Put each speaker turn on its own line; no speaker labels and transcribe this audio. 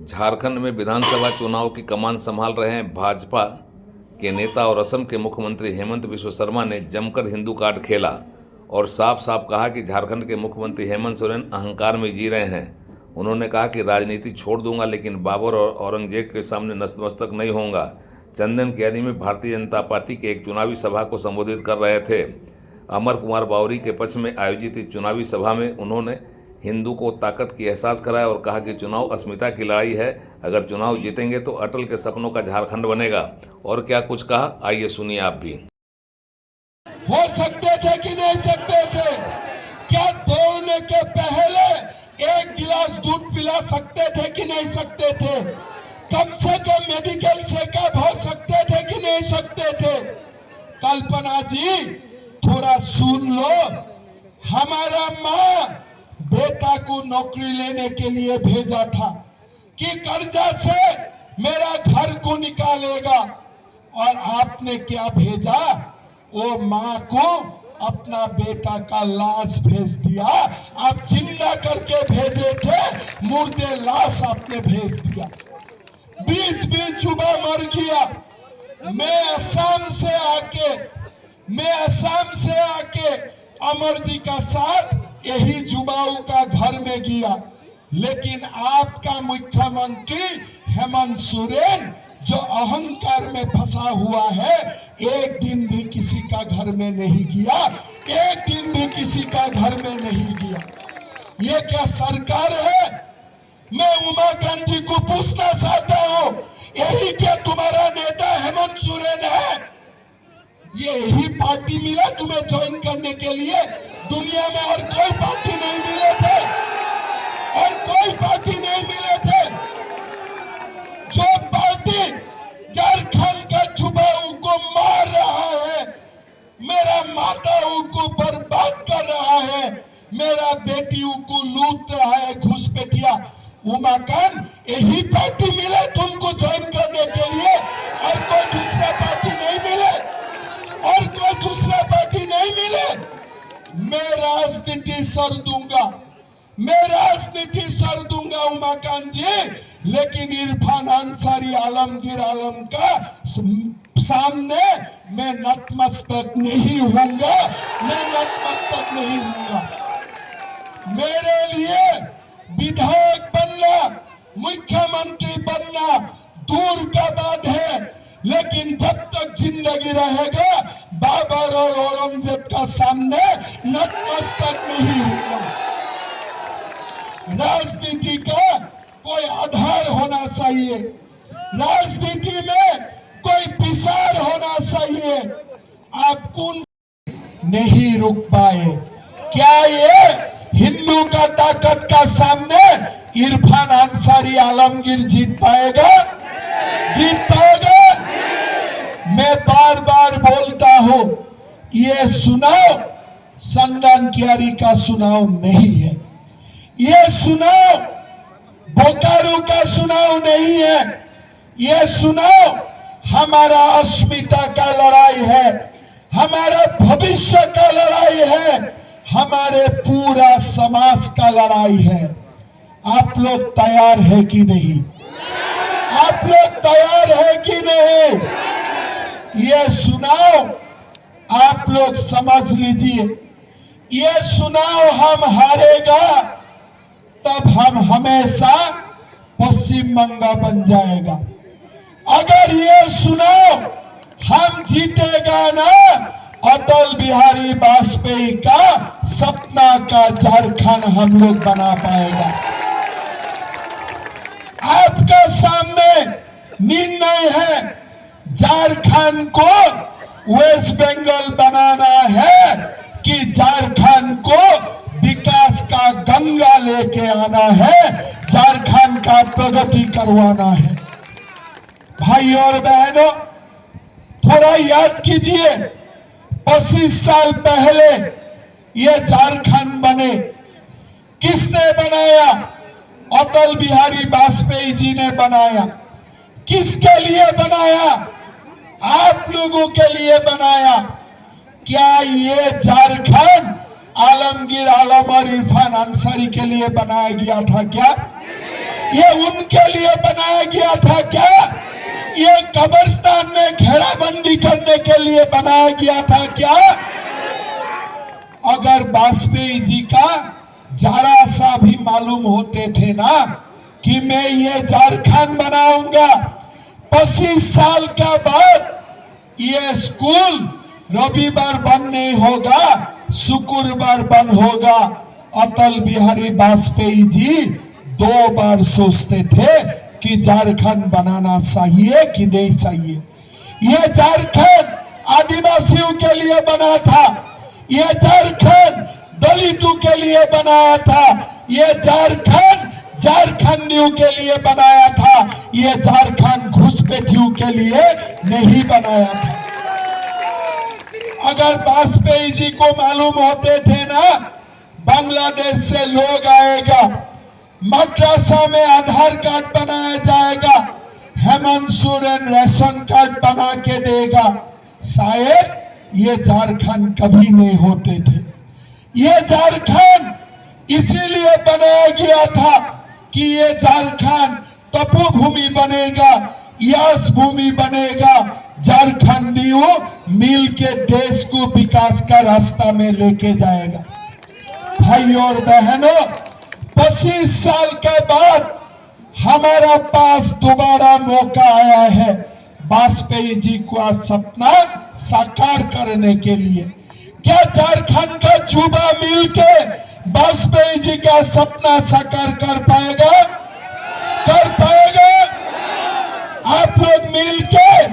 झारखंड में विधानसभा चुनाव की कमान संभाल रहे हैं भाजपा के नेता और असम के मुख्यमंत्री हेमंत बिस्वा शर्मा ने जमकर हिंदू कार्ड खेला और साफ साफ कहा कि झारखंड के मुख्यमंत्री हेमंत सोरेन अहंकार में जी रहे हैं। उन्होंने कहा कि राजनीति छोड़ दूंगा लेकिन बाबर और औरंगजेब के सामने नतमस्तक नहीं होऊंगा। चंदन कियारी में भारतीय जनता पार्टी के एक चुनावी सभा को संबोधित कर रहे थे। अमर कुमार बावरी के पक्ष में आयोजित इस चुनावी सभा में उन्होंने हिंदू को ताकत की एहसास कराया और कहा कि चुनाव अस्मिता की लड़ाई है। अगर चुनाव जीतेंगे तो अटल के सपनों का झारखंड बनेगा। और क्या कुछ कहा, आइए सुनिए आप भी।
हो सकते थे कि नहीं सकते थे? क्या दौड़ने के पहले एक गिलास दूध पिला सकते थे कि नहीं सकते थे? कम से कम मेडिकल चेकअप हो सकते थे कि नहीं सकते थे? कल्पना जी थोड़ा सुन लो, हमारा माँ बेटा को नौकरी लेने के लिए भेजा था कि कर्जा से मेरा घर को निकालेगा, और आपने क्या भेजा? वो माँ को अपना बेटा का लाश भेज दिया। आप जिंदा करके भेजे थे, मुर्दे लाश आपने भेज दिया। 20 सुबह मर गया। मैं असम से आके अमर जी का साथ यही जुबाऊ का घर में गया, लेकिन आपका मुख्यमंत्री हेमंत सोरेन जो अहंकार में फंसा हुआ है, एक दिन भी किसी का घर में नहीं गया, एक दिन भी किसी का घर में नहीं गया। ये क्या सरकार है? मैं उमा गांधी को पूछना चाहता हूँ, यही क्या तुम्हारा नेता हेमंत सोरेन है? यही पार्टी मिला तुम्हें ज्वाइन करने के लिए? दुनिया में और कोई पार्टी नहीं मिले थे, और कोई पार्टी नहीं मिले थे। जो पार्टी झारखंड का जुबाऊ को मार रहा है, मेरा माताओं को बर्बाद कर रहा है, मेरा बेटियों को लूट रहा है घुसपैठिया, उमाकांत यही पार्टी मिले तुमको ज्वाइन करने के लिए? और कोई दूसरा पार्टी नहीं मिले? और कोई दूसरा पार्टी नहीं मिले? मैं राजनीति सर दूंगा उमाकांत जी, लेकिन इरफान अंसारी आलमगीर आलम का सामने मैं नतमस्तक नहीं होऊंगा, मेरे लिए विधायक बनना, मुख्यमंत्री बनना दूर का बात है, लेकिन जब तक जिंदगी रहेगा बाबर और औरंगजेब का सामने नतमस्तक नहीं होगा। राजनीति का कोई आधार होना चाहिए, राजनीति में कोई विचार होना चाहिए। आप कौन नहीं रुक पाए? क्या ये हिंदू का ताकत का सामने इरफान अंसारी आलमगीर जीत पाएगा? मैं बार बार बोलता हूं, ये चुनाव चंदन कियारी का चुनाव नहीं है, ये चुनाव बोकारो का चुनाव नहीं है, ये चुनाव हमारा अस्मिता का लड़ाई है, हमारा भविष्य का लड़ाई है, हमारे पूरा समाज का लड़ाई है। आप लोग तैयार है कि नहीं? आप लोग तैयार है कि नहीं? ये चुनाव आप लोग समझ लीजिए, ये चुनाव हम हारेगा तब हम हमेशा पश्चिम बंगाल बन जाएगा। अगर ये चुनाव हम जीतेगा ना, अटल बिहारी वाजपेयी का सपना का झारखंड हम लोग बना पाएगा। आपका सामने निर्णय है, झारखंड को वेस्ट बंगाल बनाना है कि झारखंड को विकास का गंगा लेके आना है, झारखंड का प्रगति करवाना है। भाई और बहनों, थोड़ा याद कीजिए, 25 साल पहले ये झारखंड बने, किसने बनाया? अटल बिहारी वाजपेयी जी ने बनाया। किसके लिए बनाया? आप लोगों के लिए बनाया। क्या ये झारखंड आलमगीर आलम और इरफान अंसारी के लिए बनाया गया था क्या? ये उनके लिए बनाया गया था क्या? ये कब्रिस्तान में घेराबंदी करने के लिए बनाया गया था क्या? अगर वाजपेयी जी का जरा सा भी मालूम होते थे ना कि मैं ये झारखंड बनाऊंगा, 25 साल का बाद ये स्कूल रविवार बंद नहीं होगा, शुक्रवार बंद होगा। अटल बिहारी वाजपेयी जी 2 बार सोचते थे कि झारखंड बनाना चाहिए कि नहीं चाहिए। ये झारखंड आदिवासियों के लिए बना था, ये झारखंड दलितों के लिए बनाया था, ये झारखंड झारखंडियों के लिए बनाया था, ये झारखंड घुसपैठियों के लिए नहीं बनाया था। अगर वाजपेयी जी को मालूम होते थे ना बांग्लादेश से लोग आएगा, मद्रासा में आधार कार्ड बनाया जाएगा, हेमंत सोरेन राशन कार्ड बना के देगा, शायद ये झारखंड कभी नहीं होते थे। ये झारखंड इसीलिए बनाया गया था कि ये झारखंड तपोभूमि बनेगा, यश भूमि बनेगा, झारखंडियों मिल के देश को विकास का रास्ता में लेके जाएगा। भाइयों और बहनों, 25 साल के बाद हमारा पास दोबारा मौका आया है वाजपेयी जी का सपना साकार करने के लिए। क्या झारखंड का युवा मिलके वाजपेयी जी का सपना साकार कर पाएगा? कर पाएगा? आप लोग मिलके